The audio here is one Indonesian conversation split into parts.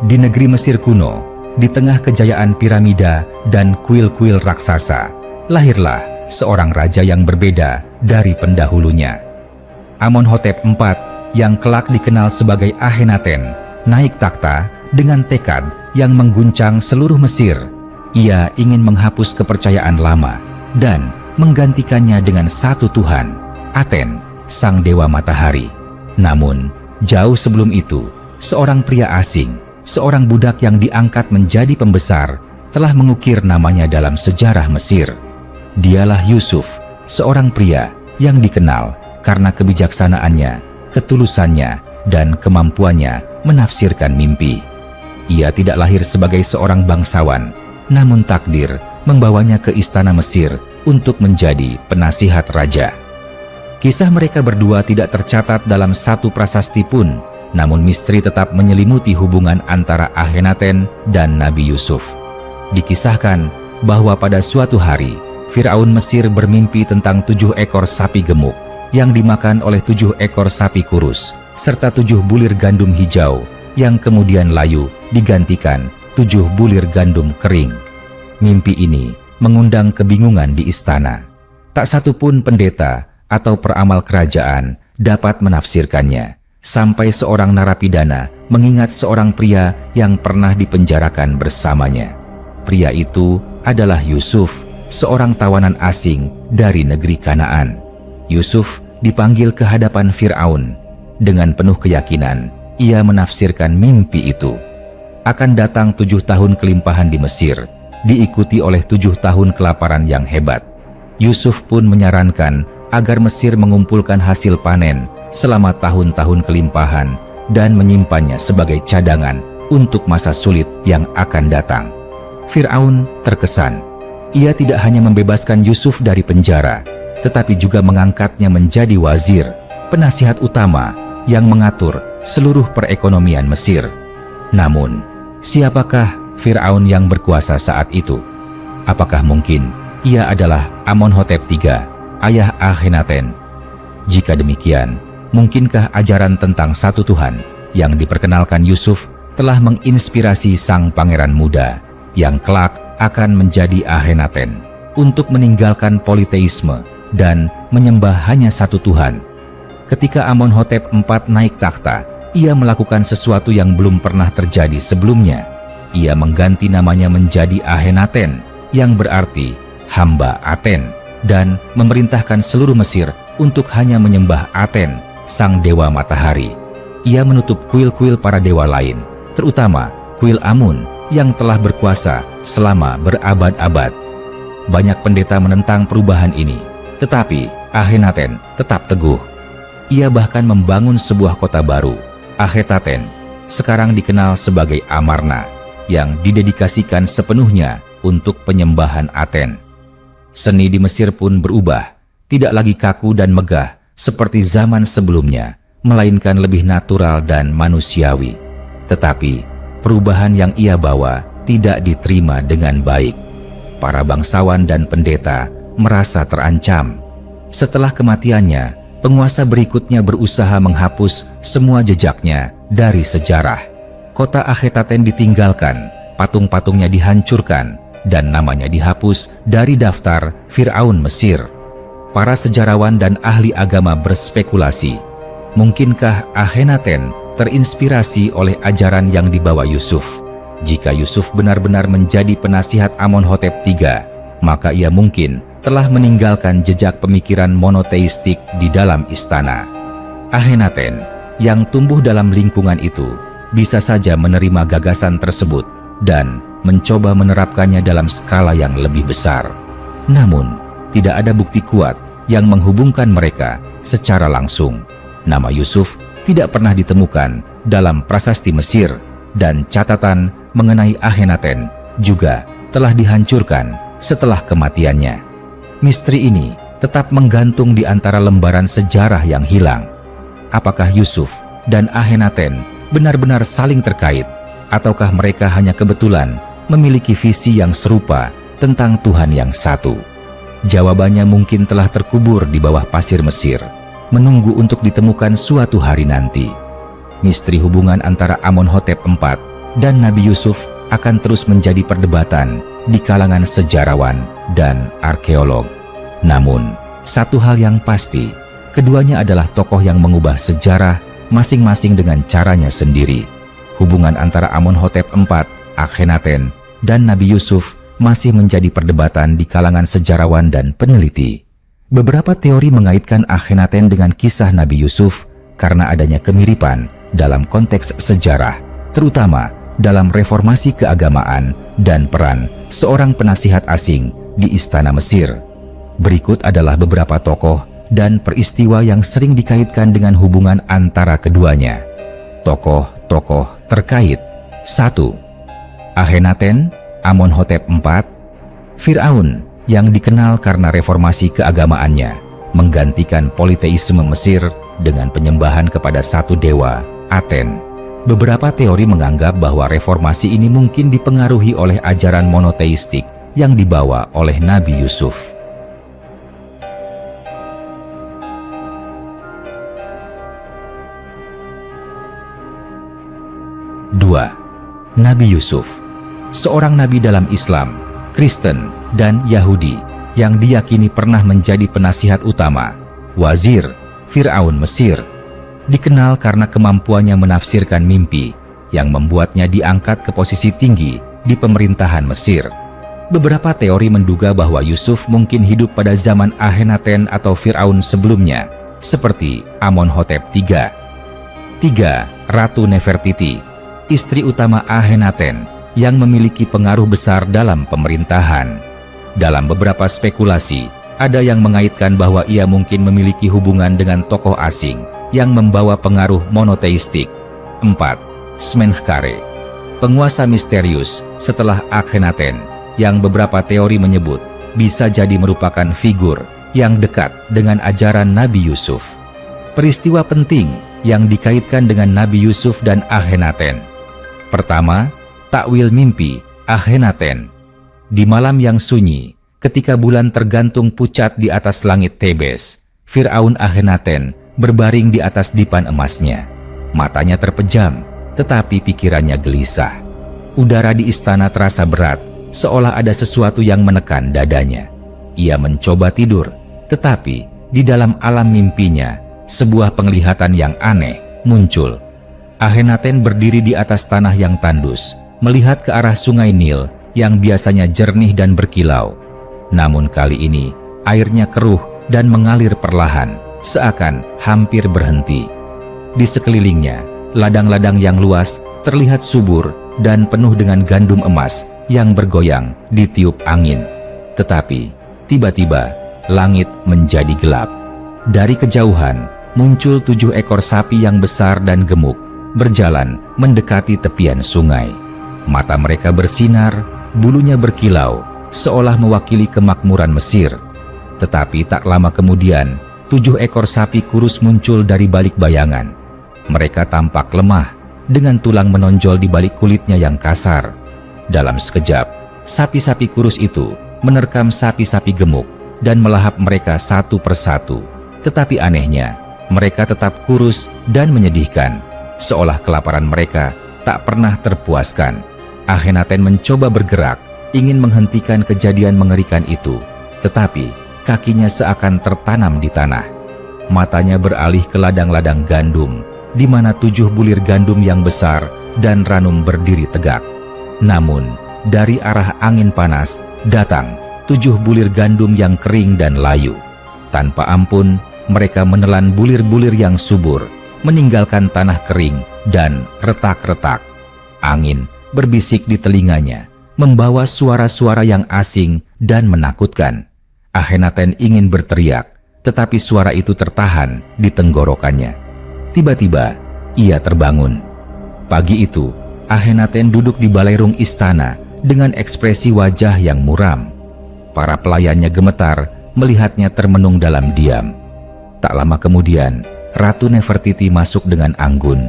Di negeri Mesir kuno, di tengah kejayaan piramida dan kuil-kuil raksasa, lahirlah seorang raja yang berbeda dari pendahulunya. Amonhotep IV yang kelak dikenal sebagai Akhenaten naik takhta dengan tekad yang mengguncang seluruh Mesir. Ia ingin menghapus kepercayaan lama dan menggantikannya dengan satu Tuhan, Aten, sang dewa matahari. Namun, jauh sebelum itu, seorang pria asing, seorang budak yang diangkat menjadi pembesar, telah mengukir namanya dalam sejarah Mesir. Dialah Yusuf, seorang pria yang dikenal karena kebijaksanaannya, ketulusannya, dan kemampuannya menafsirkan mimpi. Ia tidak lahir sebagai seorang bangsawan, namun takdir membawanya ke istana Mesir untuk menjadi penasihat raja. Kisah mereka berdua tidak tercatat dalam satu prasasti pun, namun misteri tetap menyelimuti hubungan antara Akhenaten dan Nabi Yusuf. Dikisahkan bahwa pada suatu hari, Firaun Mesir bermimpi tentang 7 ekor sapi gemuk yang dimakan oleh 7 ekor sapi kurus, serta 7 bulir gandum hijau yang kemudian layu digantikan 7 bulir gandum kering. Mimpi ini mengundang kebingungan di istana. Tak satu pun pendeta atau peramal kerajaan dapat menafsirkannya, sampai seorang narapidana mengingat seorang pria yang pernah dipenjarakan bersamanya. Pria itu adalah Yusuf, seorang tawanan asing dari negeri Kanaan. Yusuf dipanggil ke hadapan Firaun. Dengan penuh keyakinan, ia menafsirkan mimpi itu. Akan datang 7 tahun kelimpahan di Mesir, diikuti oleh 7 tahun kelaparan yang hebat. Yusuf pun menyarankan agar Mesir mengumpulkan hasil panen selama tahun-tahun kelimpahan dan menyimpannya sebagai cadangan untuk masa sulit yang akan datang. Firaun terkesan. Ia tidak hanya membebaskan Yusuf dari penjara, tetapi juga mengangkatnya menjadi wazir, penasihat utama yang mengatur seluruh perekonomian Mesir. Namun, siapakah Firaun yang berkuasa saat itu? Apakah mungkin ia adalah Amonhotep III, ayah Akhenaten? Jika demikian, mungkinkah ajaran tentang satu Tuhan yang diperkenalkan Yusuf telah menginspirasi sang pangeran muda yang kelak akan menjadi Akhenaten untuk meninggalkan politeisme dan menyembah hanya satu Tuhan? Ketika Amonhotep IV naik takhta, ia melakukan sesuatu yang belum pernah terjadi sebelumnya. Ia mengganti namanya menjadi Akhenaten, yang berarti hamba Aten, dan memerintahkan seluruh Mesir untuk hanya menyembah Aten, sang dewa matahari. Ia menutup kuil-kuil para dewa lain, terutama kuil Amun yang telah berkuasa selama berabad-abad. Banyak pendeta menentang perubahan ini, tetapi Akhenaten tetap teguh. Ia bahkan membangun sebuah kota baru, Akhetaten, sekarang dikenal sebagai Amarna, yang didedikasikan sepenuhnya untuk penyembahan Aten. Seni di Mesir pun berubah, tidak lagi kaku dan megah seperti zaman sebelumnya, melainkan lebih natural dan manusiawi. Tetapi perubahan yang ia bawa tidak diterima dengan baik. Para bangsawan dan pendeta merasa terancam. Setelah kematiannya, penguasa berikutnya berusaha menghapus semua jejaknya dari sejarah. Kota Akhetaten ditinggalkan, patung-patungnya dihancurkan, dan namanya dihapus dari daftar Firaun Mesir. Para sejarawan dan ahli agama berspekulasi, mungkinkah Akhenaten terinspirasi oleh ajaran yang dibawa Yusuf? Jika Yusuf benar-benar menjadi penasihat Amonhotep III, maka ia mungkin telah meninggalkan jejak pemikiran monoteistik di dalam istana. Akhenaten yang tumbuh dalam lingkungan itu bisa saja menerima gagasan tersebut dan mencoba menerapkannya dalam skala yang lebih besar. Namun, tidak ada bukti kuat yang menghubungkan mereka secara langsung. Nama Yusuf tidak pernah ditemukan dalam prasasti Mesir, dan catatan mengenai Akhenaten juga telah dihancurkan setelah kematiannya. Misteri ini tetap menggantung di antara lembaran sejarah yang hilang. Apakah Yusuf dan Akhenaten benar-benar saling terkait, ataukah mereka hanya kebetulan memiliki visi yang serupa tentang Tuhan yang satu? Jawabannya mungkin telah terkubur di bawah pasir Mesir, menunggu untuk ditemukan suatu hari nanti. Misteri hubungan antara Amonhotep IV dan Nabi Yusuf akan terus menjadi perdebatan di kalangan sejarawan dan arkeolog. Namun, satu hal yang pasti, keduanya adalah tokoh yang mengubah sejarah masing-masing dengan caranya sendiri. Hubungan antara Amonhotep IV, Akhenaten, dan Nabi Yusuf masih menjadi perdebatan di kalangan sejarawan dan peneliti. Beberapa teori mengaitkan Akhenaten dengan kisah Nabi Yusuf karena adanya kemiripan dalam konteks sejarah, terutama dalam reformasi keagamaan dan peran seorang penasihat asing di istana Mesir. Berikut adalah beberapa tokoh dan peristiwa yang sering dikaitkan dengan hubungan antara keduanya. Tokoh-tokoh terkait. 1. Akhenaten, Amonhotep IV. Fir'aun yang dikenal karena reformasi keagamaannya, menggantikan politeisme Mesir dengan penyembahan kepada satu dewa, Aten. Beberapa teori menganggap bahwa reformasi ini mungkin dipengaruhi oleh ajaran monoteistik yang dibawa oleh Nabi Yusuf. 2. Nabi Yusuf, seorang nabi dalam Islam, Kristen, dan Yahudi yang diyakini pernah menjadi penasihat utama, wazir, Fir'aun Mesir. Dikenal karena kemampuannya menafsirkan mimpi yang membuatnya diangkat ke posisi tinggi di pemerintahan Mesir. Beberapa teori menduga bahwa Yusuf mungkin hidup pada zaman Akhenaten atau Fir'aun sebelumnya, seperti Amonhotep III. 3. Ratu Nefertiti, istri utama Akhenaten yang memiliki pengaruh besar dalam pemerintahan. Dalam beberapa spekulasi, ada yang mengaitkan bahwa ia mungkin memiliki hubungan dengan tokoh asing yang membawa pengaruh monoteistik. 4. Smenkhkare, penguasa misterius setelah Akhenaten yang beberapa teori menyebut bisa jadi merupakan figur yang dekat dengan ajaran Nabi Yusuf. Peristiwa penting yang dikaitkan dengan Nabi Yusuf dan Akhenaten. Pertama, takwil mimpi Akhenaten. Di malam yang sunyi, ketika bulan tergantung pucat di atas langit Tebes, Fir'aun Akhenaten berbaring di atas dipan emasnya. Matanya terpejam, tetapi pikirannya gelisah. Udara di istana terasa berat, seolah ada sesuatu yang menekan dadanya. Ia mencoba tidur, tetapi di dalam alam mimpinya, sebuah penglihatan yang aneh muncul. Akhenaten berdiri di atas tanah yang tandus, melihat ke arah sungai Nil yang biasanya jernih dan berkilau. Namun kali ini, airnya keruh dan mengalir perlahan, seakan hampir berhenti. Di sekelilingnya, ladang-ladang yang luas terlihat subur dan penuh dengan gandum emas yang bergoyang ditiup angin. Tetapi, tiba-tiba, langit menjadi gelap. Dari kejauhan, muncul 7 ekor sapi yang besar dan gemuk, berjalan mendekati tepian sungai. Mata mereka bersinar, bulunya berkilau, seolah mewakili kemakmuran Mesir. Tetapi tak lama kemudian, 7 ekor sapi kurus muncul dari balik bayangan. Mereka tampak lemah, dengan tulang menonjol di balik kulitnya yang kasar. Dalam sekejap, sapi-sapi kurus itu menerkam sapi-sapi gemuk dan melahap mereka satu persatu. Tetapi anehnya, mereka tetap kurus dan menyedihkan, seolah kelaparan mereka tak pernah terpuaskan. Akhenaten mencoba bergerak, ingin menghentikan kejadian mengerikan itu, tetapi kakinya seakan tertanam di tanah. Matanya beralih ke ladang-ladang gandum, di mana 7 bulir gandum yang besar dan ranum berdiri tegak. Namun, dari arah angin panas datang 7 bulir gandum yang kering dan layu. Tanpa ampun, mereka menelan bulir-bulir yang subur, meninggalkan tanah kering dan retak-retak. Angin berbisik di telinganya, membawa suara-suara yang asing dan menakutkan. Akhenaten ingin berteriak, tetapi suara itu tertahan di tenggorokannya. Tiba-tiba, ia terbangun. Pagi itu, Akhenaten duduk di balairung istana dengan ekspresi wajah yang muram. Para pelayannya gemetar melihatnya termenung dalam diam. Tak lama kemudian, Ratu Nefertiti masuk dengan anggun.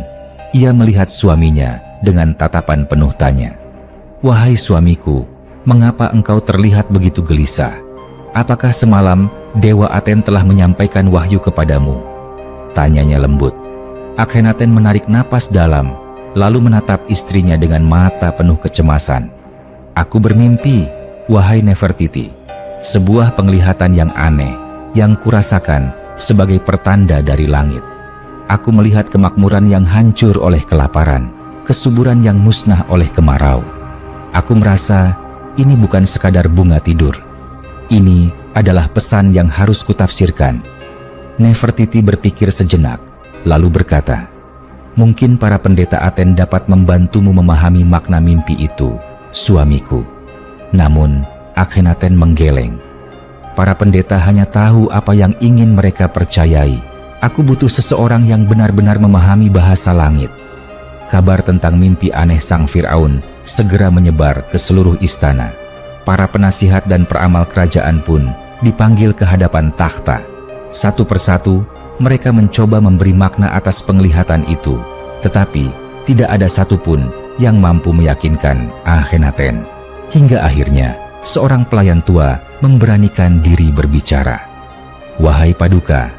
Ia melihat suaminya dengan tatapan penuh tanya. "Wahai suamiku, mengapa engkau terlihat begitu gelisah? Apakah semalam Dewa Aten telah menyampaikan wahyu kepadamu?" Tanyanya lembut. Akhenaten menarik napas dalam, lalu menatap istrinya dengan mata penuh kecemasan. "Aku bermimpi, wahai Nefertiti. Sebuah penglihatan yang aneh, yang kurasakan sebagai pertanda dari langit. Aku melihat kemakmuran yang hancur oleh kelaparan, kesuburan yang musnah oleh kemarau. Aku merasa ini bukan sekadar bunga tidur. Ini adalah pesan yang harus kutafsirkan." Nefertiti berpikir sejenak, lalu berkata, "Mungkin para pendeta Aten dapat membantumu memahami makna mimpi itu, suamiku." Namun, Akhenaten menggeleng. "Para pendeta hanya tahu apa yang ingin mereka percayai. Aku butuh seseorang yang benar-benar memahami bahasa langit." Kabar tentang mimpi aneh sang Firaun segera menyebar ke seluruh istana. Para penasihat dan peramal kerajaan pun dipanggil ke hadapan takhta. Satu persatu, mereka mencoba memberi makna atas penglihatan itu, tetapi tidak ada satupun yang mampu meyakinkan Akhenaten. Hingga akhirnya, seorang pelayan tua memberanikan diri berbicara. "Wahai Paduka,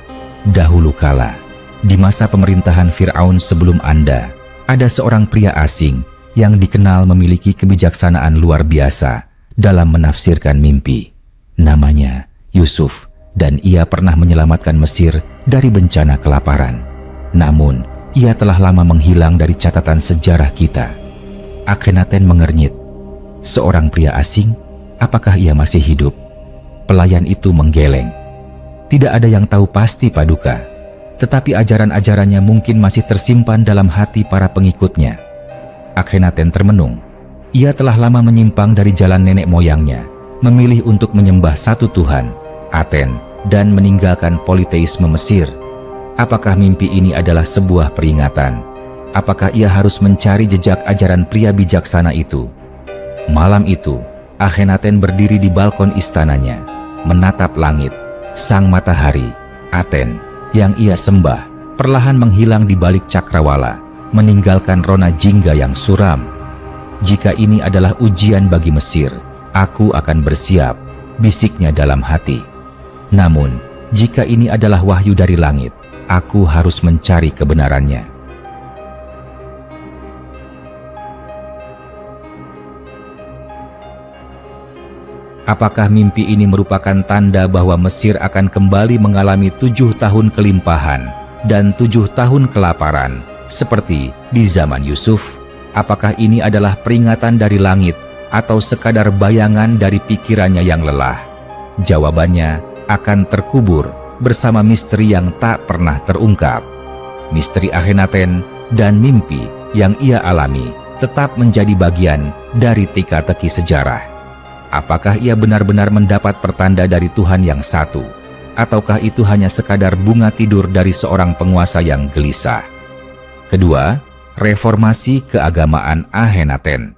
dahulu kala, di masa pemerintahan Firaun sebelum Anda, ada seorang pria asing yang dikenal memiliki kebijaksanaan luar biasa dalam menafsirkan mimpi. Namanya Yusuf, dan ia pernah menyelamatkan Mesir dari bencana kelaparan. Namun, ia telah lama menghilang dari catatan sejarah kita." Akhenaten mengernyit. "Seorang pria asing? Apakah ia masih hidup?" Pelayan itu menggeleng. "Tidak ada yang tahu pasti, Paduka. Tetapi ajaran-ajarannya mungkin masih tersimpan dalam hati para pengikutnya." Akhenaten termenung. Ia telah lama menyimpang dari jalan nenek moyangnya, memilih untuk menyembah satu Tuhan, Aten, dan meninggalkan politeisme Mesir. Apakah mimpi ini adalah sebuah peringatan? Apakah ia harus mencari jejak ajaran pria bijaksana itu? Malam itu, Akhenaten berdiri di balkon istananya, menatap langit. Sang matahari, Aten, yang ia sembah, perlahan menghilang di balik cakrawala, meninggalkan rona jingga yang suram. "Jika ini adalah ujian bagi Mesir, aku akan bersiap," bisiknya dalam hati. "Namun, jika ini adalah wahyu dari langit, aku harus mencari kebenarannya." Apakah mimpi ini merupakan tanda bahwa Mesir akan kembali mengalami 7 tahun kelimpahan dan 7 tahun kelaparan, seperti di zaman Yusuf? Apakah ini adalah peringatan dari langit atau sekadar bayangan dari pikirannya yang lelah? Jawabannya akan terkubur bersama misteri yang tak pernah terungkap. Misteri Akhenaten dan mimpi yang ia alami tetap menjadi bagian dari teka-teki sejarah. Apakah ia benar-benar mendapat pertanda dari Tuhan yang satu, ataukah itu hanya sekadar bunga tidur dari seorang penguasa yang gelisah? Kedua, reformasi keagamaan Akhenaten.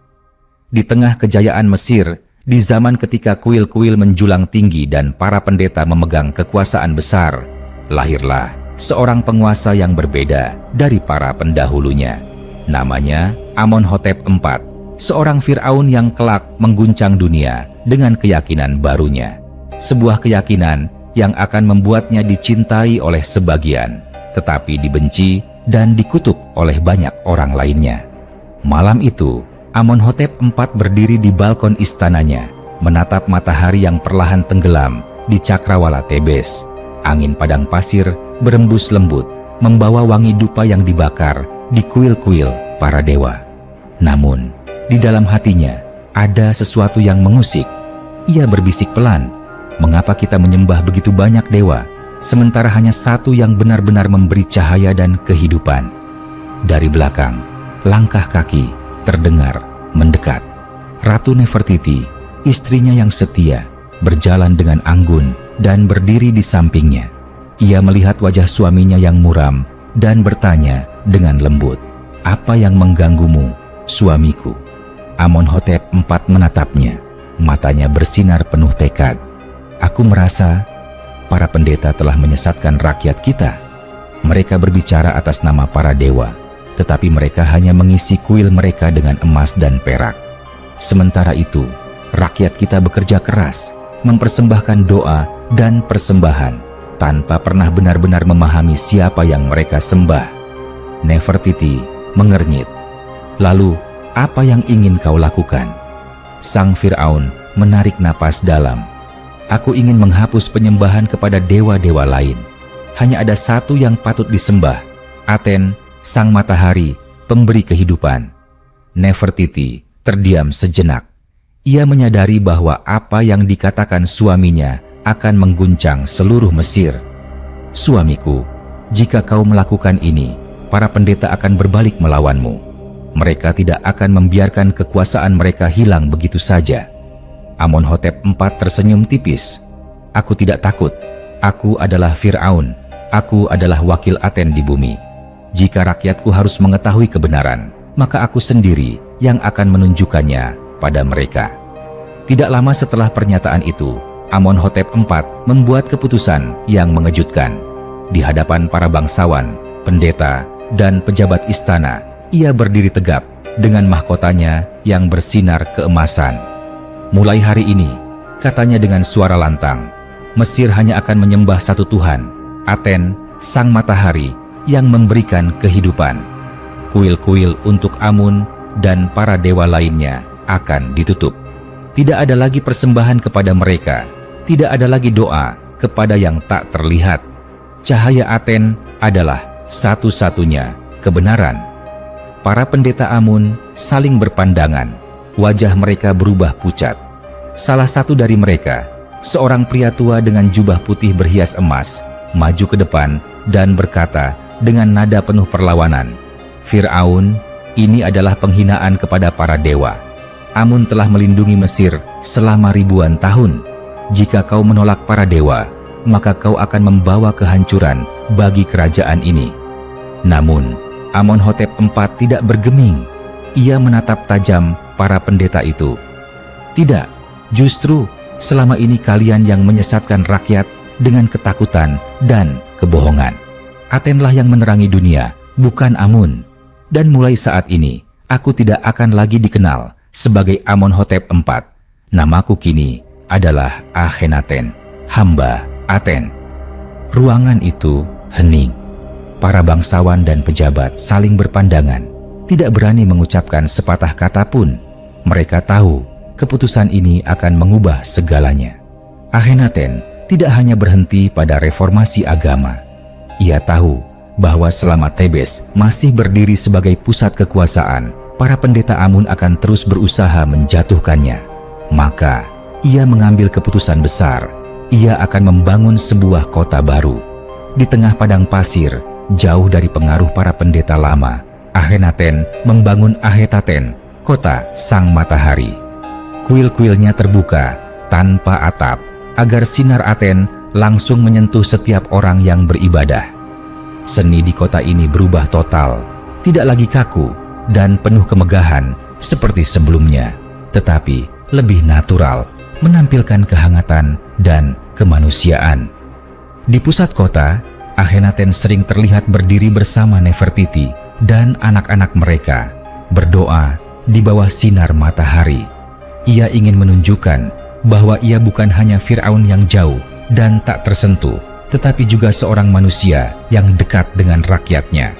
Di tengah kejayaan Mesir, di zaman ketika kuil-kuil menjulang tinggi dan para pendeta memegang kekuasaan besar, lahirlah seorang penguasa yang berbeda dari para pendahulunya. Namanya Amonhotep IV, seorang Firaun yang kelak mengguncang dunia dengan keyakinan barunya. Sebuah keyakinan yang akan membuatnya dicintai oleh sebagian, tetapi dibenci dan dikutuk oleh banyak orang lainnya. Malam itu, Amonhotep IV berdiri di balkon istananya, menatap matahari yang perlahan tenggelam di cakrawala Tebes. Angin padang pasir berembus lembut, membawa wangi dupa yang dibakar di kuil-kuil para dewa. Namun, di dalam hatinya ada sesuatu yang mengusik. Ia berbisik pelan, "Mengapa kita menyembah begitu banyak dewa, sementara hanya satu yang benar-benar memberi cahaya dan kehidupan?" Dari belakang, langkah kaki terdengar mendekat. Ratu Nefertiti, istrinya yang setia, berjalan dengan anggun dan berdiri di sampingnya. Ia melihat wajah suaminya yang muram dan bertanya dengan lembut, "Apa yang mengganggumu, suamiku?" Amonhotep IV menatapnya, matanya bersinar penuh tekad. "Aku merasa para pendeta telah menyesatkan rakyat kita. Mereka berbicara atas nama para dewa, tetapi mereka hanya mengisi kuil mereka dengan emas dan perak. Sementara itu, rakyat kita bekerja keras, mempersembahkan doa dan persembahan, tanpa pernah benar-benar memahami siapa yang mereka sembah." Nefertiti mengernyit. Lalu, apa yang ingin kau lakukan?" Sang Fir'aun menarik napas dalam. "Aku ingin menghapus penyembahan kepada dewa-dewa lain. Hanya ada satu yang patut disembah, Aten, sang matahari, pemberi kehidupan." Nefertiti terdiam sejenak. Ia menyadari bahwa apa yang dikatakan suaminya akan mengguncang seluruh Mesir. "Suamiku, jika kau melakukan ini, para pendeta akan berbalik melawanmu. Mereka tidak akan membiarkan kekuasaan mereka hilang begitu saja." Amenhotep IV tersenyum tipis. "Aku tidak takut. Aku adalah Fir'aun. Aku adalah wakil Aten di bumi. Jika rakyatku harus mengetahui kebenaran, maka aku sendiri yang akan menunjukkannya pada mereka." Tidak lama setelah pernyataan itu, Amenhotep IV membuat keputusan yang mengejutkan. Di hadapan para bangsawan, pendeta, dan pejabat istana, ia berdiri tegap dengan mahkotanya yang bersinar keemasan. "Mulai hari ini," katanya dengan suara lantang, "Mesir hanya akan menyembah satu Tuhan, Aten, sang matahari yang memberikan kehidupan. Kuil-kuil untuk Amun dan para dewa lainnya akan ditutup. Tidak ada lagi persembahan kepada mereka. Tidak ada lagi doa kepada yang tak terlihat. Cahaya Aten adalah satu-satunya kebenaran." Para pendeta Amun saling berpandangan. Wajah mereka berubah pucat. Salah satu dari mereka, seorang pria tua dengan jubah putih berhias emas, maju ke depan dan berkata dengan nada penuh perlawanan, "Fir'aun, ini adalah penghinaan kepada para dewa. Amun telah melindungi Mesir selama ribuan tahun. Jika kau menolak para dewa, maka kau akan membawa kehancuran bagi kerajaan ini." Namun, Amenhotep IV tidak bergeming. Ia menatap tajam para pendeta itu. "Tidak, justru selama ini kalian yang menyesatkan rakyat dengan ketakutan dan kebohongan. Atenlah yang menerangi dunia, bukan Amun. Dan mulai saat ini, aku tidak akan lagi dikenal sebagai Amenhotep IV. Namaku kini adalah Akhenaten, hamba Aten." Ruangan itu hening. Para bangsawan dan pejabat saling berpandangan, tidak berani mengucapkan sepatah kata pun. Mereka tahu keputusan ini akan mengubah segalanya. Akhenaten tidak hanya berhenti pada reformasi agama. Ia tahu bahwa selama Tebes masih berdiri sebagai pusat kekuasaan, para pendeta Amun akan terus berusaha menjatuhkannya. Maka, ia mengambil keputusan besar. Ia akan membangun sebuah kota baru. Di tengah padang pasir, jauh dari pengaruh para pendeta lama, Akhenaten membangun Ahetaten, kota sang matahari. Kuil-kuilnya terbuka, tanpa atap, agar sinar Aten langsung menyentuh setiap orang yang beribadah. Seni di kota ini berubah total, tidak lagi kaku dan penuh kemegahan seperti sebelumnya, tetapi lebih natural, menampilkan kehangatan dan kemanusiaan. Di pusat kota, Akhenaten sering terlihat berdiri bersama Nefertiti dan anak-anak mereka, berdoa di bawah sinar matahari. Ia ingin menunjukkan bahwa ia bukan hanya Fir'aun yang jauh dan tak tersentuh, tetapi juga seorang manusia yang dekat dengan rakyatnya.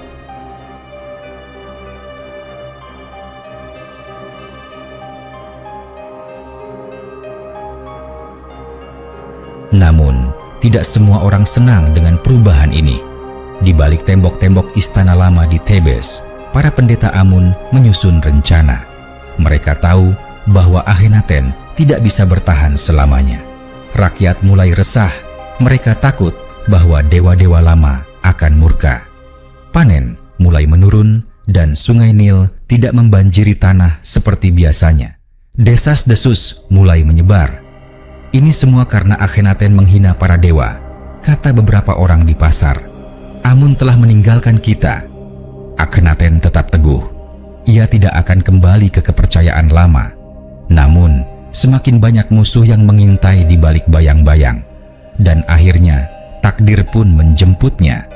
Namun, tidak semua orang senang dengan perubahan ini. Di balik tembok-tembok istana lama di Tebes, para pendeta Amun menyusun rencana. Mereka tahu bahwa Akhenaten tidak bisa bertahan selamanya. Rakyat mulai resah. Mereka takut bahwa dewa-dewa lama akan murka. Panen mulai menurun dan sungai Nil tidak membanjiri tanah seperti biasanya. Desas-desus mulai menyebar. Ini semua karena Akhenaten menghina para dewa, kata beberapa orang di pasar. Amun telah meninggalkan kita. Akhenaten tetap teguh. Ia tidak akan kembali ke kepercayaan lama. Namun, semakin banyak musuh yang mengintai di balik bayang-bayang. Dan akhirnya, takdir pun menjemputnya.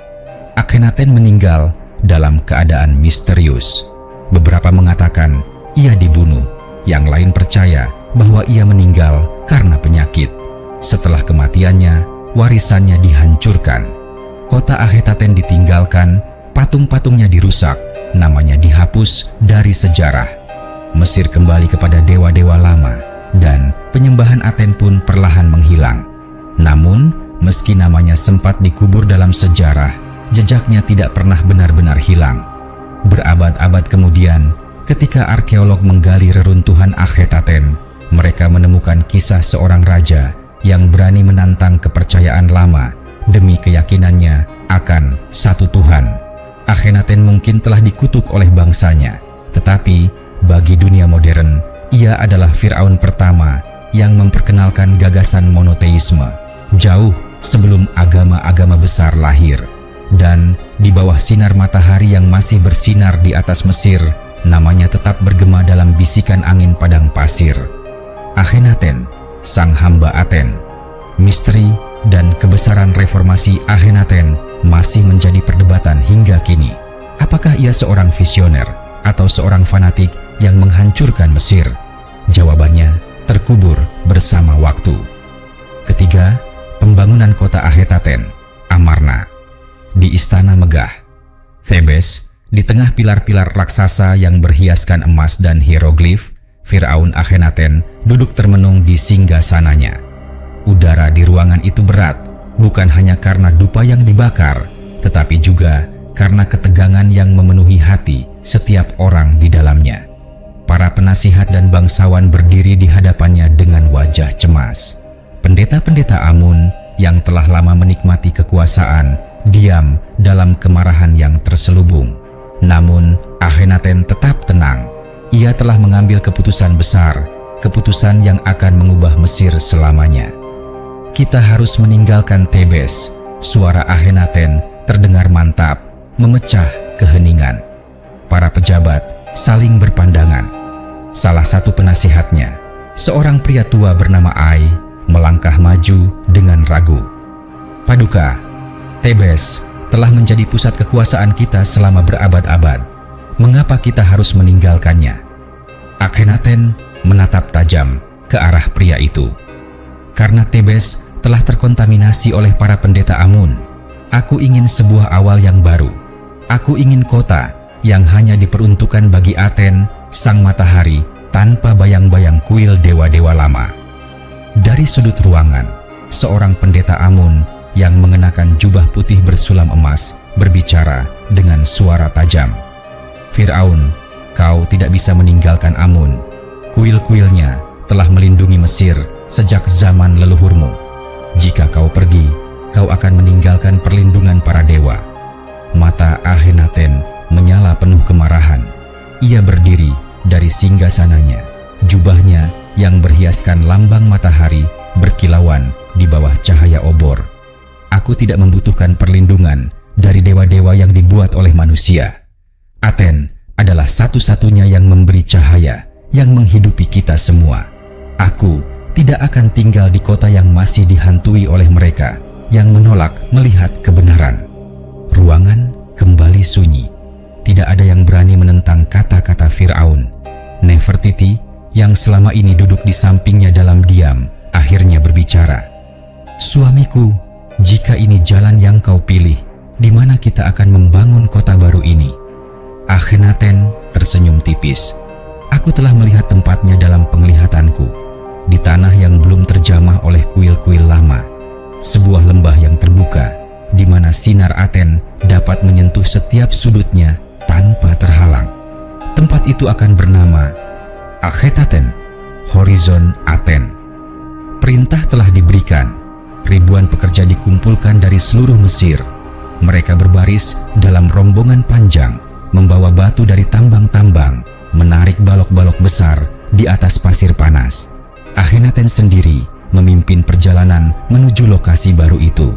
Akhenaten meninggal dalam keadaan misterius. Beberapa mengatakan ia dibunuh. Yang lain percaya bahwa ia meninggal karena penyakit. Setelah kematiannya, warisannya dihancurkan. Kota Ahetaten ditinggalkan Patung-patungnya dirusak, namanya dihapus dari sejarah. Mesir kembali kepada dewa-dewa lama, dan penyembahan Aten pun perlahan menghilang. Namun, meski namanya sempat dikubur dalam sejarah, jejaknya tidak pernah benar-benar hilang. Berabad-abad kemudian, ketika arkeolog menggali reruntuhan Akhetaten, mereka menemukan kisah seorang raja yang berani menantang kepercayaan lama demi keyakinannya akan satu Tuhan. Akhenaten mungkin telah dikutuk oleh bangsanya, tetapi bagi dunia modern, ia adalah Firaun pertama yang memperkenalkan gagasan monoteisme jauh sebelum agama-agama besar lahir. Dan di bawah sinar matahari yang masih bersinar di atas Mesir, namanya tetap bergema dalam bisikan angin padang pasir. Akhenaten, sang hamba Aten. Misteri dan kebesaran reformasi Akhenaten masih menjadi perdebatan hingga kini. Apakah ia seorang visioner atau seorang fanatik yang menghancurkan Mesir? Jawabannya terkubur bersama waktu. Ketiga, pembangunan kota Akhetaten, Amarna. Di istana megah Thebes, di tengah pilar-pilar raksasa yang berhiaskan emas dan hieroglif, Firaun Akhenaten duduk termenung di singgasananya. Udara di ruangan itu berat, bukan hanya karena dupa yang dibakar, tetapi juga karena ketegangan yang memenuhi hati setiap orang di dalamnya. Para penasihat dan bangsawan berdiri di hadapannya dengan wajah cemas. Pendeta-pendeta Amun yang telah lama menikmati kekuasaan diam dalam kemarahan yang terselubung. Namun Akhenaten tetap tenang. Ia telah mengambil keputusan besar, keputusan yang akan mengubah Mesir selamanya. Kita harus meninggalkan Thebes. Suara Akhenaten terdengar mantap, memecah keheningan. Para pejabat saling berpandangan. Salah satu penasihatnya, seorang pria tua bernama Ai, melangkah maju dengan ragu. Paduka, Thebes telah menjadi pusat kekuasaan kita selama berabad-abad. Mengapa kita harus meninggalkannya? Akhenaten menatap tajam ke arah pria itu. Karena Thebes telah terkontaminasi oleh para pendeta Amun. Aku ingin sebuah awal yang baru. Aku ingin kota yang hanya diperuntukkan bagi Aten, sang matahari, tanpa bayang-bayang kuil dewa-dewa lama. Dari sudut ruangan, seorang pendeta Amun yang mengenakan jubah putih bersulam emas berbicara dengan suara tajam. Firaun, kau tidak bisa meninggalkan Amun. Kuil-kuilnya telah melindungi Mesir sejak zaman leluhurmu. Jika kau pergi, kau akan meninggalkan perlindungan para dewa. Mata Akhenaten menyala penuh kemarahan. Ia berdiri dari singgasananya. Jubahnya yang berhiaskan lambang matahari berkilauan di bawah cahaya obor. Aku tidak membutuhkan perlindungan dari dewa-dewa yang dibuat oleh manusia. Aten adalah satu-satunya yang memberi cahaya, yang menghidupi kita semua. Aku tidak akan tinggal di kota yang masih dihantui oleh mereka yang menolak melihat kebenaran. Ruangan kembali sunyi. Tidak ada yang berani menentang kata-kata Firaun. Nefertiti yang selama ini duduk di sampingnya dalam diam, akhirnya berbicara. Suamiku, jika ini jalan yang kau pilih, di mana kita akan membangun kota baru ini? Akhenaten tersenyum tipis. Aku telah melihat tempatnya dalam penglihatanku, di tanah yang belum terjamah oleh kuil-kuil lama. Sebuah lembah yang terbuka, di mana sinar Aten dapat menyentuh setiap sudutnya tanpa terhalang. Tempat itu akan bernama Akhetaten, Horizon Aten. Perintah telah diberikan. Ribuan pekerja dikumpulkan dari seluruh Mesir. Mereka berbaris dalam rombongan panjang, membawa batu dari tambang-tambang, menarik balok-balok besar di atas pasir panas. Akhenaten sendiri memimpin perjalanan menuju lokasi baru itu.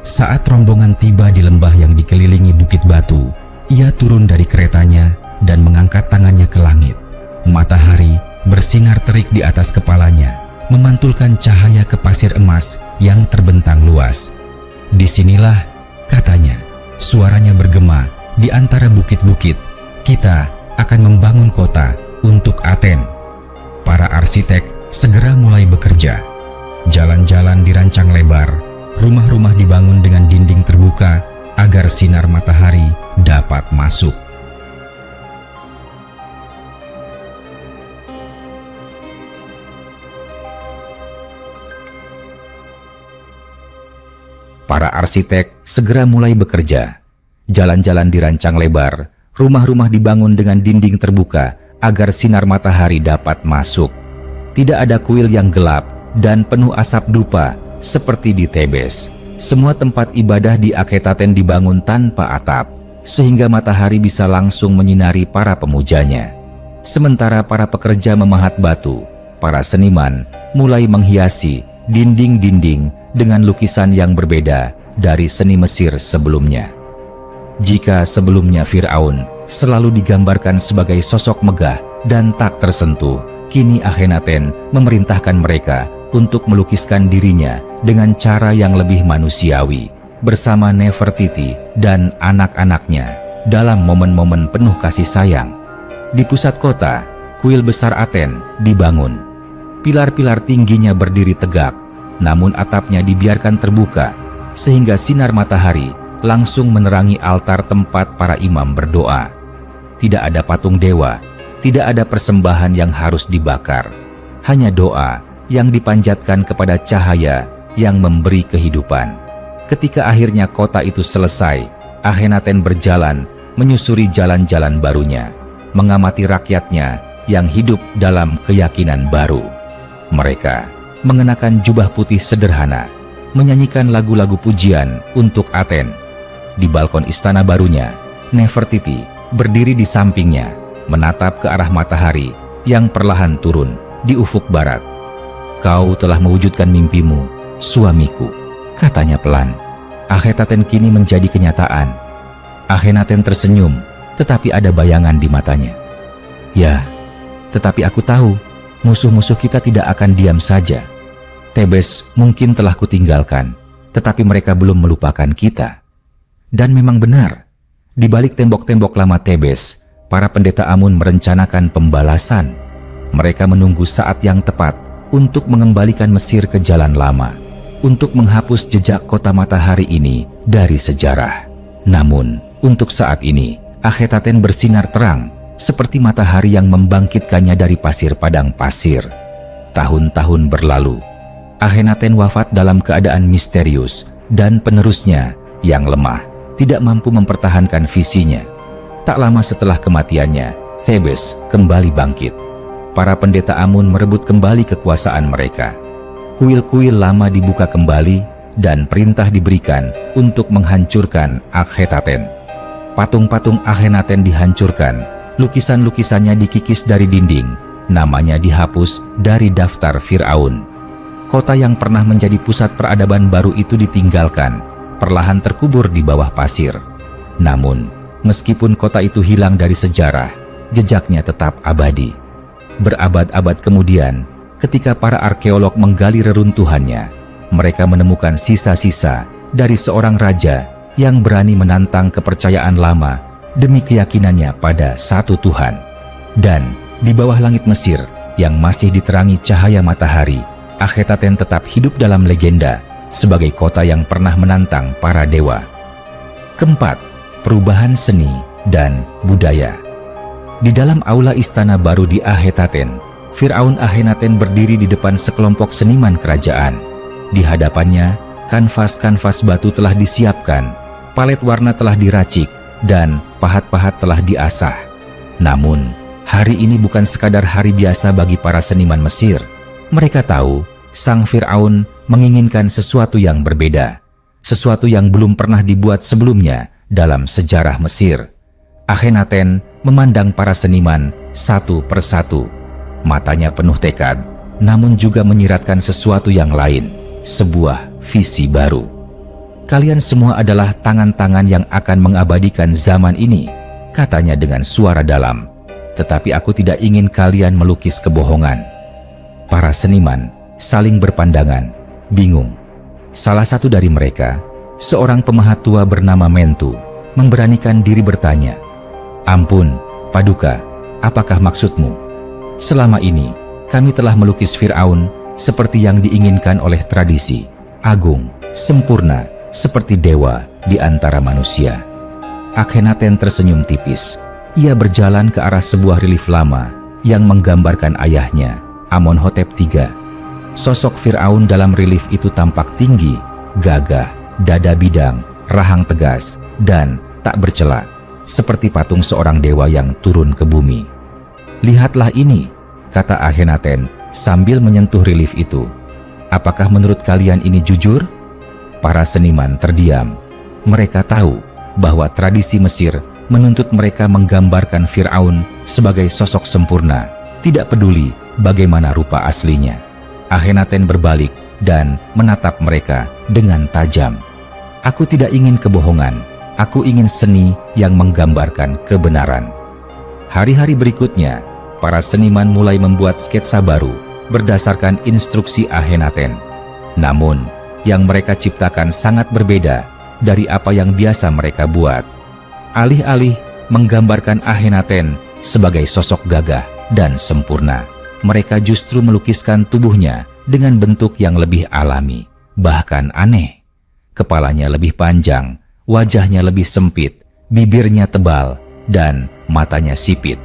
Saat rombongan tiba di lembah yang dikelilingi bukit batu, ia turun dari keretanya dan mengangkat tangannya ke langit. Matahari bersinar terik di atas kepalanya, memantulkan cahaya ke pasir emas yang terbentang luas. Disinilah, katanya, suaranya bergema di antara bukit-bukit, kita akan membangun kota untuk Aten. Para arsitek segera mulai bekerja. Jalan-jalan dirancang lebar, rumah-rumah dibangun dengan dinding terbuka agar sinar matahari dapat masuk. Para arsitek segera mulai bekerja. Jalan-jalan dirancang lebar, rumah-rumah dibangun dengan dinding terbuka agar sinar matahari dapat masuk. Tidak ada kuil yang gelap dan penuh asap dupa seperti di Tebes. Semua tempat ibadah di Akhetaten dibangun tanpa atap, sehingga matahari bisa langsung menyinari para pemujanya. Sementara para pekerja memahat batu, para seniman mulai menghiasi dinding-dinding dengan lukisan yang berbeda dari seni Mesir sebelumnya. Jika sebelumnya Fir'aun selalu digambarkan sebagai sosok megah dan tak tersentuh, kini Akhenaten memerintahkan mereka untuk melukiskan dirinya dengan cara yang lebih manusiawi bersama Nefertiti dan anak-anaknya dalam momen-momen penuh kasih sayang. Di pusat kota, kuil besar Aten dibangun. Pilar-pilar tingginya berdiri tegak, namun atapnya dibiarkan terbuka sehingga sinar matahari langsung menerangi altar tempat para imam berdoa. Tidak ada patung dewa, tidak ada persembahan yang harus dibakar, hanya doa yang dipanjatkan kepada cahaya yang memberi kehidupan. Ketika akhirnya kota itu selesai, Akhenaten berjalan menyusuri jalan-jalan barunya, mengamati rakyatnya yang hidup dalam keyakinan baru. Mereka mengenakan jubah putih sederhana, menyanyikan lagu-lagu pujian untuk Aten. Di balkon istana barunya, Nefertiti berdiri di sampingnya, menatap ke arah matahari yang perlahan turun di ufuk barat. "Kau telah mewujudkan mimpimu, suamiku," katanya pelan. Akhetaten kini menjadi kenyataan. Akhenaten tersenyum, tetapi ada bayangan di matanya. "Ya, tetapi aku tahu musuh-musuh kita tidak akan diam saja. Tebes mungkin telah kutinggalkan, tetapi mereka belum melupakan kita." Dan memang benar, di balik tembok-tembok lama Tebes, para pendeta Amun merencanakan pembalasan. Mereka menunggu saat yang tepat untuk mengembalikan Mesir ke jalan lama, untuk menghapus jejak kota matahari ini dari sejarah. Namun, untuk saat ini, Akhetaten bersinar terang, seperti matahari yang membangkitkannya dari pasir padang pasir. Tahun-tahun berlalu, Akhenaten wafat dalam keadaan misterius, dan penerusnya yang lemah tidak mampu mempertahankan visinya. Tak lama setelah kematiannya, Thebes kembali bangkit. Para pendeta Amun merebut kembali kekuasaan mereka. Kuil-kuil lama dibuka kembali dan perintah diberikan untuk menghancurkan Akhetaten. Patung-patung Akhenaten dihancurkan, lukisan-lukisannya dikikis dari dinding, namanya dihapus dari daftar Fir'aun. Kota yang pernah menjadi pusat peradaban baru itu ditinggalkan, perlahan terkubur di bawah pasir. Namun, meskipun kota itu hilang dari sejarah, jejaknya tetap abadi. Berabad-abad kemudian, ketika para arkeolog menggali reruntuhannya, mereka menemukan sisa-sisa dari seorang raja yang berani menantang kepercayaan lama demi keyakinannya pada satu Tuhan. Dan di bawah langit Mesir yang masih diterangi cahaya matahari, Akhetaten tetap hidup dalam legenda sebagai kota yang pernah menantang para dewa. Keempat, perubahan seni dan budaya. Di dalam aula istana baru di Akhetaten, Fir'aun Akhenaten berdiri di depan sekelompok seniman kerajaan. Di hadapannya, kanvas-kanvas batu telah disiapkan, palet warna telah diracik, dan pahat-pahat telah diasah. Namun, hari ini bukan sekadar hari biasa bagi para seniman Mesir. Mereka tahu, sang Fir'aun menginginkan sesuatu yang berbeda, sesuatu yang belum pernah dibuat sebelumnya dalam sejarah Mesir. Akhenaten memandang para seniman satu persatu. Matanya penuh tekad, namun juga menyiratkan sesuatu yang lain, sebuah visi baru. "Kalian semua adalah tangan-tangan yang akan mengabadikan zaman ini," katanya dengan suara dalam. "Tetapi aku tidak ingin kalian melukis kebohongan." Para seniman saling berpandangan, bingung. Salah satu dari mereka, seorang pemahat tua bernama Mentu, memberanikan diri bertanya, "Ampun, Paduka, apakah maksudmu? Selama ini, kami telah melukis Fir'aun seperti yang diinginkan oleh tradisi, agung, sempurna, seperti dewa di antara manusia. Akhenaten tersenyum tipis. Ia berjalan ke arah sebuah relief lama yang menggambarkan ayahnya, Amonhotep III. Sosok Firaun dalam relief itu tampak tinggi, gagah, dada bidang, rahang tegas, dan tak bercela, seperti patung seorang dewa yang turun ke bumi. "Lihatlah ini," kata Akhenaten sambil menyentuh relief itu. "Apakah menurut kalian ini jujur?" Para seniman terdiam. Mereka tahu bahwa tradisi Mesir menuntut mereka menggambarkan Firaun sebagai sosok sempurna, tidak peduli bagaimana rupa aslinya. Akhenaten berbalik dan menatap mereka dengan tajam. "Aku tidak ingin kebohongan, aku ingin seni yang menggambarkan kebenaran." Hari-hari berikutnya, para seniman mulai membuat sketsa baru berdasarkan instruksi Akhenaten. Namun, yang mereka ciptakan sangat berbeda dari apa yang biasa mereka buat. Alih-alih menggambarkan Akhenaten sebagai sosok gagah dan sempurna, mereka justru melukiskan tubuhnya dengan bentuk yang lebih alami, bahkan aneh. Kepalanya lebih panjang, wajahnya lebih sempit, bibirnya tebal, dan matanya sipit.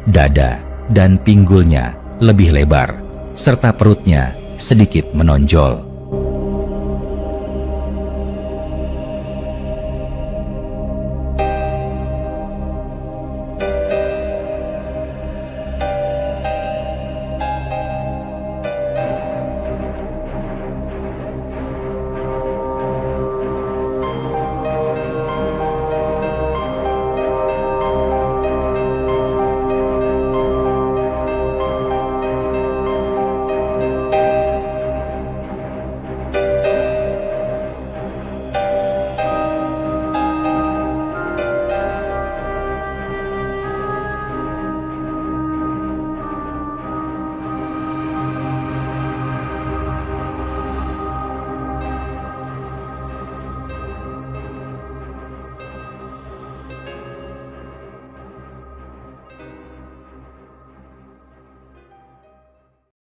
Dada dan pinggulnya lebih lebar, serta perutnya sedikit menonjol.